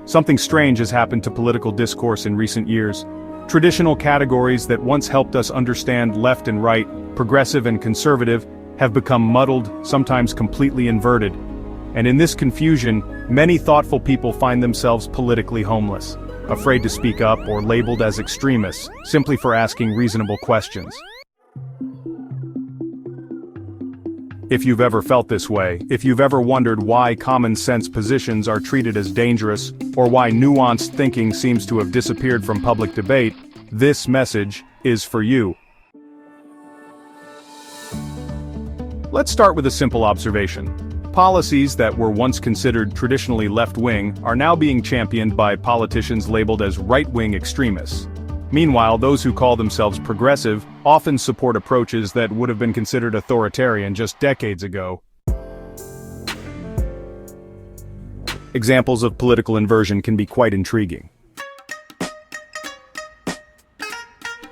Something strange has happened to political discourse in recent years. Traditional categories that once helped us understand left and right, progressive and conservative, have become muddled, sometimes completely inverted. And in this confusion, many thoughtful people find themselves politically homeless, afraid to speak up or labeled as extremists, simply for asking reasonable questions. If you've ever felt this way, if you've ever wondered why common-sense positions are treated as dangerous, or why nuanced thinking seems to have disappeared from public debate, this message is for you. Let's start with a simple observation. Policies that were once considered traditionally left-wing are now being championed by politicians labeled as right-wing extremists. Meanwhile, those who call themselves progressive often support approaches that would have been considered authoritarian just decades ago. Examples of political inversion can be quite intriguing.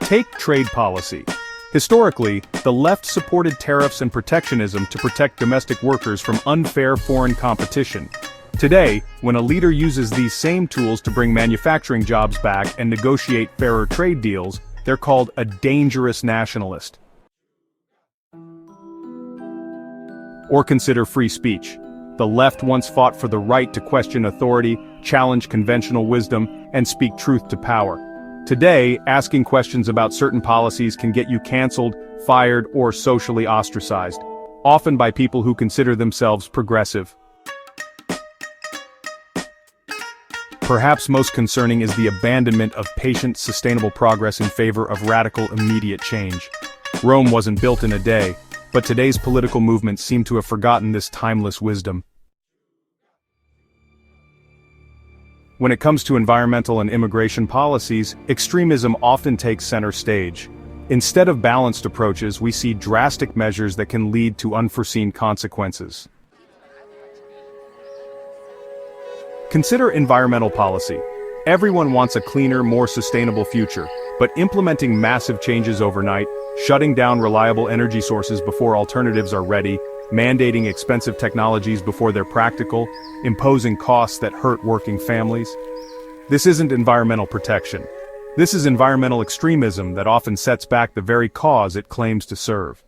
Take trade policy. Historically, the left supported tariffs and protectionism to protect domestic workers from unfair foreign competition. Today, when a leader uses these same tools to bring manufacturing jobs back and negotiate fairer trade deals, they're called a dangerous nationalist. Or consider free speech. The left once fought for the right to question authority, challenge conventional wisdom, and speak truth to power. Today, asking questions about certain policies can get you canceled, fired, or socially ostracized, often by people who consider themselves progressive. Perhaps most concerning is the abandonment of patient, sustainable progress in favor of radical, immediate change. Rome wasn't built in a day, but today's political movements seem to have forgotten this timeless wisdom. When it comes to environmental and immigration policies, extremism often takes center stage. Instead of balanced approaches, we see drastic measures that can lead to unforeseen consequences. Consider environmental policy. Everyone wants a cleaner, more sustainable future, but implementing massive changes overnight, shutting down reliable energy sources before alternatives are ready, mandating expensive technologies before they're practical, imposing costs that hurt working families. This isn't environmental protection. This is environmental extremism that often sets back the very cause it claims to serve.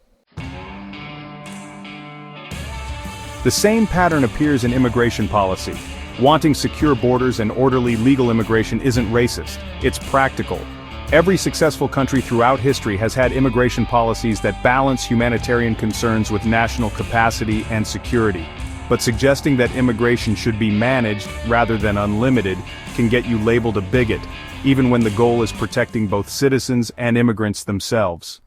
The same pattern appears in immigration policy. Wanting secure borders and orderly legal immigration isn't racist, it's practical. Every successful country throughout history has had immigration policies that balance humanitarian concerns with national capacity and security. But suggesting that immigration should be managed rather than unlimited can get you labeled a bigot, even when the goal is protecting both citizens and immigrants themselves.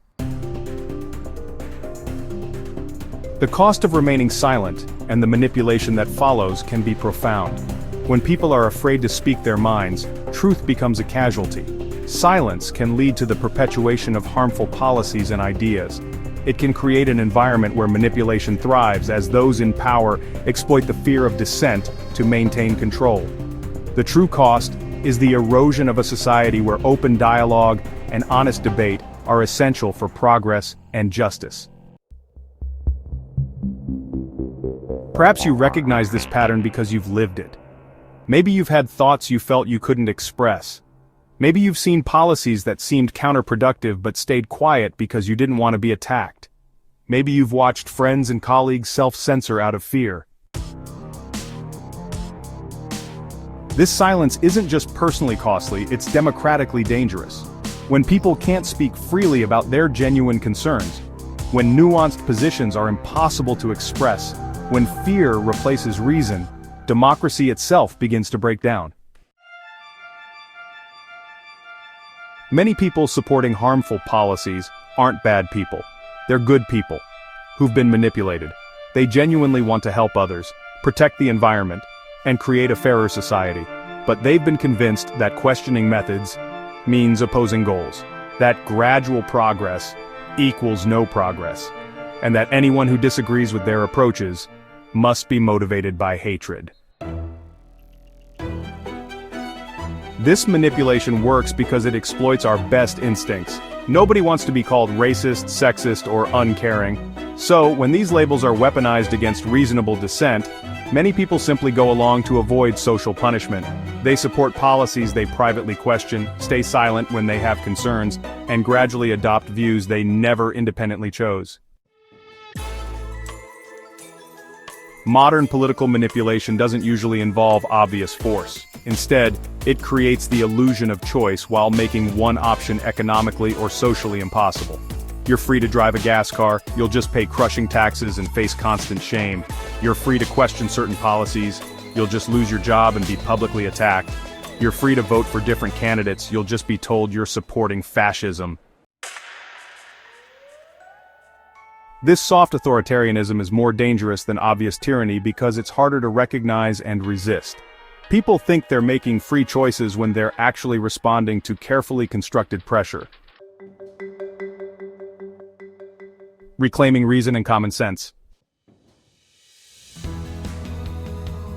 The cost of remaining silent, and the manipulation that follows, can be profound. When people are afraid to speak their minds, truth becomes a casualty. Silence can lead to the perpetuation of harmful policies and ideas. It can create an environment where manipulation thrives as those in power exploit the fear of dissent to maintain control. The true cost is the erosion of a society where open dialogue and honest debate are essential for progress and justice. Perhaps you recognize this pattern because you've lived it. Maybe you've had thoughts you felt you couldn't express. Maybe you've seen policies that seemed counterproductive but stayed quiet because you didn't want to be attacked. Maybe you've watched friends and colleagues self-censor out of fear. This silence isn't just personally costly, it's democratically dangerous. When people can't speak freely about their genuine concerns, when nuanced positions are impossible to express, when fear replaces reason, democracy itself begins to break down. Many people supporting harmful policies aren't bad people. They're good people who've been manipulated. They genuinely want to help others, protect the environment, and create a fairer society. But they've been convinced that questioning methods means opposing goals, that gradual progress equals no progress, and that anyone who disagrees with their approaches must be motivated by hatred. This manipulation works because it exploits our best instincts. Nobody wants to be called racist, sexist, or uncaring. So, when these labels are weaponized against reasonable dissent, Many people simply go along to avoid social punishment. They support policies they privately question, stay silent when they have concerns, and gradually adopt views they never independently chose. Modern political manipulation doesn't usually involve obvious force. Instead, it creates the illusion of choice while making one option economically or socially impossible. You're free to drive a gas car, you'll just pay crushing taxes and face constant shame. You're free to question certain policies, you'll just lose your job and be publicly attacked. You're free to vote for different candidates, you'll just be told you're supporting fascism. This soft authoritarianism is more dangerous than obvious tyranny because it's harder to recognize and resist. People think they're making free choices when they're actually responding to carefully constructed pressure. Reclaiming reason and common sense.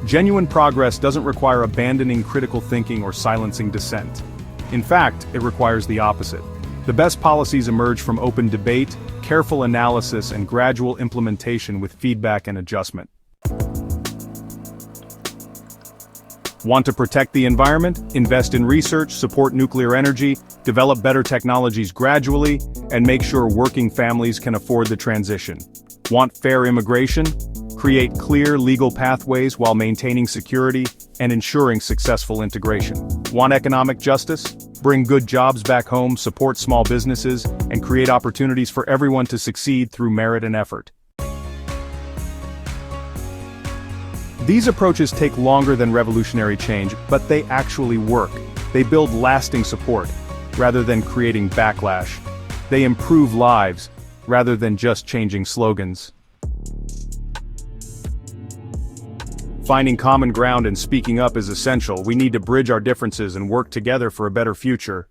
Genuine progress doesn't require abandoning critical thinking or silencing dissent. In fact, it requires the opposite. The best policies emerge from open debate, careful analysis, and gradual implementation with feedback and adjustment. Want to protect the environment? Invest in research, support nuclear energy, develop better technologies gradually, and make sure working families can afford the transition. Want fair immigration? Create clear legal pathways while maintaining security and ensuring successful integration. Want economic justice? Bring good jobs back home, support small businesses, and create opportunities for everyone to succeed through merit and effort. These approaches take longer than revolutionary change, but they actually work. They build lasting support, rather than creating backlash. They improve lives, rather than just changing slogans. Finding common ground and speaking up is essential. We need to bridge our differences and work together for a better future.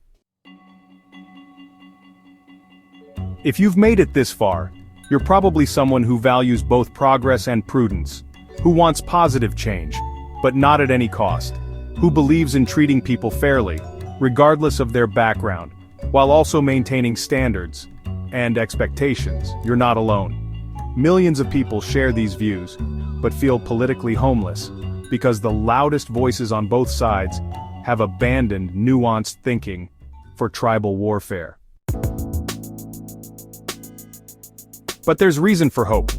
If you've made it this far, you're probably someone who values both progress and prudence, who wants positive change, but not at any cost, who believes in treating people fairly, regardless of their background, while also maintaining standards and expectations. You're not alone. Millions of people share these views, but feel politically homeless, because the loudest voices on both sides have abandoned nuanced thinking for tribal warfare. But there's reason for hope.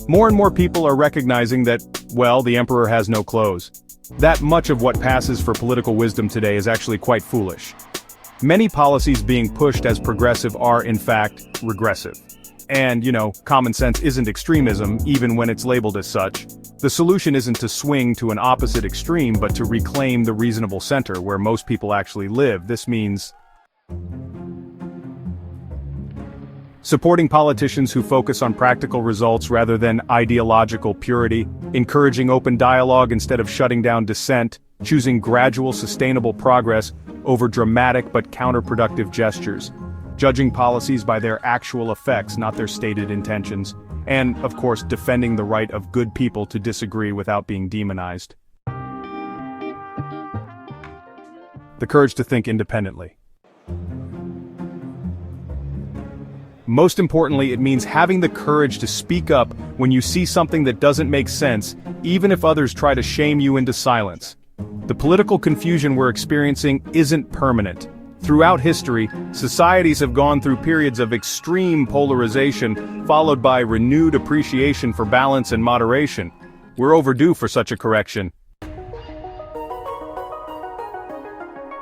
More and more people are recognizing that, well, the emperor has no clothes. That much of what passes for political wisdom today is actually quite foolish. Many policies being pushed as progressive are, in fact, regressive. And, common sense isn't extremism, even when it's labeled as such. The solution isn't to swing to an opposite extreme, but to reclaim the reasonable center where most people actually live. This means supporting politicians who focus on practical results rather than ideological purity, encouraging open dialogue instead of shutting down dissent, choosing gradual, sustainable progress over dramatic but counterproductive gestures, judging policies by their actual effects, not their stated intentions, and, of course, defending the right of good people to disagree without being demonized. The courage to think independently. Most importantly, it means having the courage to speak up when you see something that doesn't make sense, even if others try to shame you into silence. The political confusion we're experiencing isn't permanent. Throughout history, societies have gone through periods of extreme polarization, followed by renewed appreciation for balance and moderation. We're overdue for such a correction.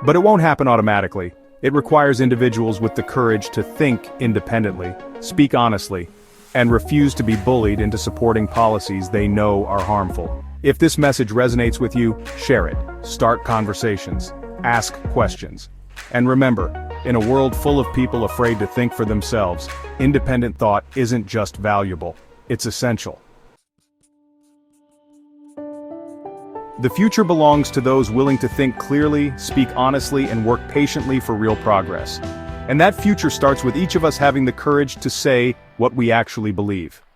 But it won't happen automatically. It requires individuals with the courage to think independently, speak honestly, and refuse to be bullied into supporting policies they know are harmful. If this message resonates with you, share it, start conversations, ask questions. And remember, in a world full of people afraid to think for themselves, independent thought isn't just valuable, it's essential. The future belongs to those willing to think clearly, speak honestly, and work patiently for real progress. And that future starts with each of us having the courage to say what we actually believe.